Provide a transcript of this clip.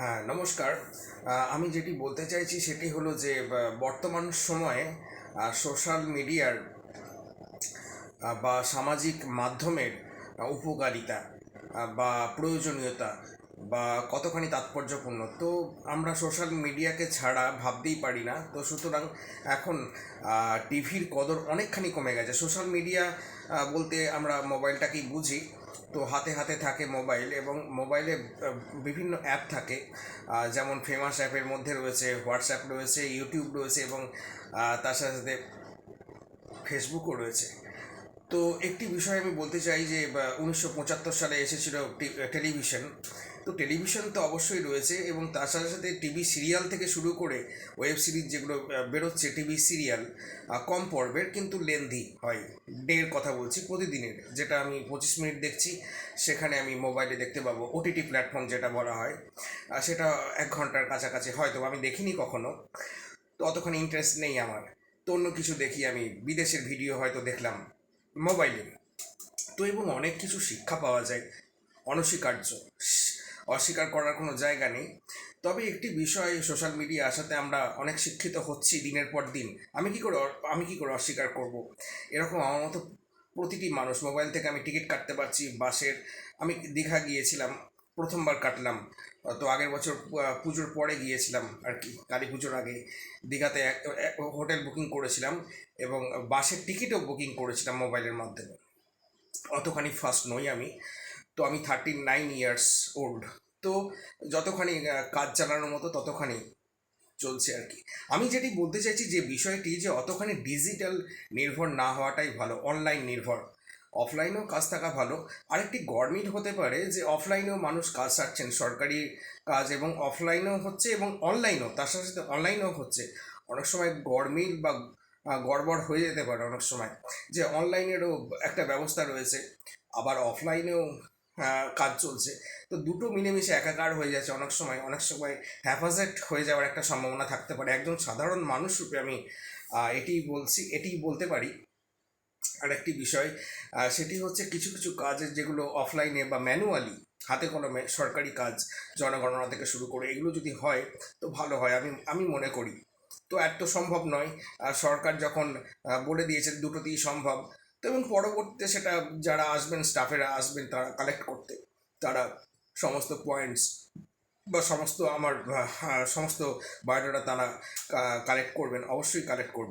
হ্যাঁ, নমস্কার। আমি যেটি বলতে চাইছি সেটি হলো যে বর্তমান সময়ে সোশ্যাল মিডিয়ার বা সামাজিক মাধ্যমের উপকারিতা বা প্রয়োজনীয়তা বা কতখানি তাৎপর্যপূর্ণ। তো আমরা সোশ্যাল মিডিয়াকে ছাড়া ভাবতেই পারি না। তো সুতরাং এখন টিভির কদর অনেকখানি কমে গেছে। সোশ্যাল মিডিয়া বলতে আমরা মোবাইলটাকেই বুঝি। তো হাতে হাতে থাকে মোবাইল, এবং মোবাইলে বিভিন্ন অ্যাপ থাকে। যেমন ফেমাস অ্যাপের মধ্যে রয়েছে হোয়াটসঅ্যাপ, রয়েছে ইউটিউব, রয়েছে এবং তার সাথে সাথে ফেসবুকও রয়েছে। তো একটি বিষয় আমি বলতে চাই যে 1975 সালে এসেছিল টেলিভিশন। তো টেলিভিশন তো অবশ্যই রয়েছে, এবং তার সাথে সাথে টিভি সিরিয়াল থেকে শুরু করে ওয়েব সিরিজ যেগুলো বেরোচ্ছে, টিভি সিরিয়াল কম পর্বের কিন্তু লেন্দি হয়। ডের কথা বলছি, প্রতিদিনের, যেটা আমি 25 মিনিট দেখছি সেখানে আমি মোবাইলে দেখতে পাবো ওটিটি প্ল্যাটফর্ম যেটা বলা হয়। সেটা 1 ঘন্টার কাছাকাছি, হয়তো আমি দেখিনি কখনো। তো অতখানি ইন্টারেস্ট নেই আমার। তো অন্য কিছু দেখি, আমি বিদেশের ভিডিও হয়তো দেখলাম মোবাইলে। তো এবং অনেক কিছু শিক্ষা পাওয়া যায়, অনস্বীকার্য, অস্বীকার করার কোনো জায়গা নেই। তবে একটি বিষয়, সোশ্যাল মিডিয়া আসাতে আমরা অনেক শিক্ষিত হচ্ছি দিনের পর দিন। আমি কি করে অস্বীকার করব? এরকম আমার মতো প্রতিটি মানুষ, মোবাইল থেকে আমি টিকিট কাটতে পারছি বাসের। আমি দীঘা গিয়েছিলাম, প্রথমবার কাটলাম। তো আগের বছর পুজোর পরে গিয়েছিলাম আর কি, কালী পুজোর আগে। দীঘাতে হোটেল বুকিং করেছিলাম, এবং বাসের টিকিটও বুকিং করেছিলাম মোবাইলের মাধ্যমে। অতখানি ফাস্ট নই আমি। তো আমি 39 ইয়ার্স ওল্ড। তো যতখানি কাজ চালানোর মতো ততখানি চলছে আর কি। আমি যেটি বলতে চাইছি, যে বিষয়টি, যে অতখানি ডিজিটাল নির্ভর না হওয়াটাই ভালো, অনলাইন নির্ভর। অফলাইনেও কাজ থাকা ভালো। আরেকটি গরমিল হতে পারে যে অফলাইনেও মানুষ কাজ সারছেন, সরকারি কাজ, এবং অফলাইনেও হচ্ছে এবং অনলাইনেও, তার সাথে সাথে অনলাইনেও হচ্ছে। অনেক সময় গরমিল বা গড়বড় হয়ে যেতে পারে অনেক সময়, যে অনলাইনেরও একটা ব্যবস্থা রয়েছে, আবার অফলাইনেও কাজ চলছে। তো দুটো মিলেমিশে একাকার হয়ে যাচ্ছে অনেক সময়। অনেক সময় হ্যাফাজেট হয়ে যাওয়ার একটা সম্ভাবনা থাকতে পারে। একজন সাধারণ মানুষ রূপে আমি এটিই বলতে পারি। আর একটি বিষয়, সেটি হচ্ছে কিছু কিছু কাজের যেগুলো অফলাইনে বা ম্যানুয়ালি, হাতে কলমে সরকারি কাজ, জনগণনা থেকে শুরু করে, এগুলো যদি হয় তো ভালো হয়, আমি আমি মনে করি। তো এত সম্ভব নয়। সরকার যখন বলে দিয়েছে দুটোতেই সম্ভব, তো এবং পরবর্তীতে সেটা যারা আসবেন, স্টাফেরা আসবেন তারা কালেক্ট করতে, তারা সমস্ত পয়েন্টস বা সমস্ত আমার সমস্ত বায়োডাটা তারা কালেক্ট করবেন, অবশ্যই কালেক্ট করবেন।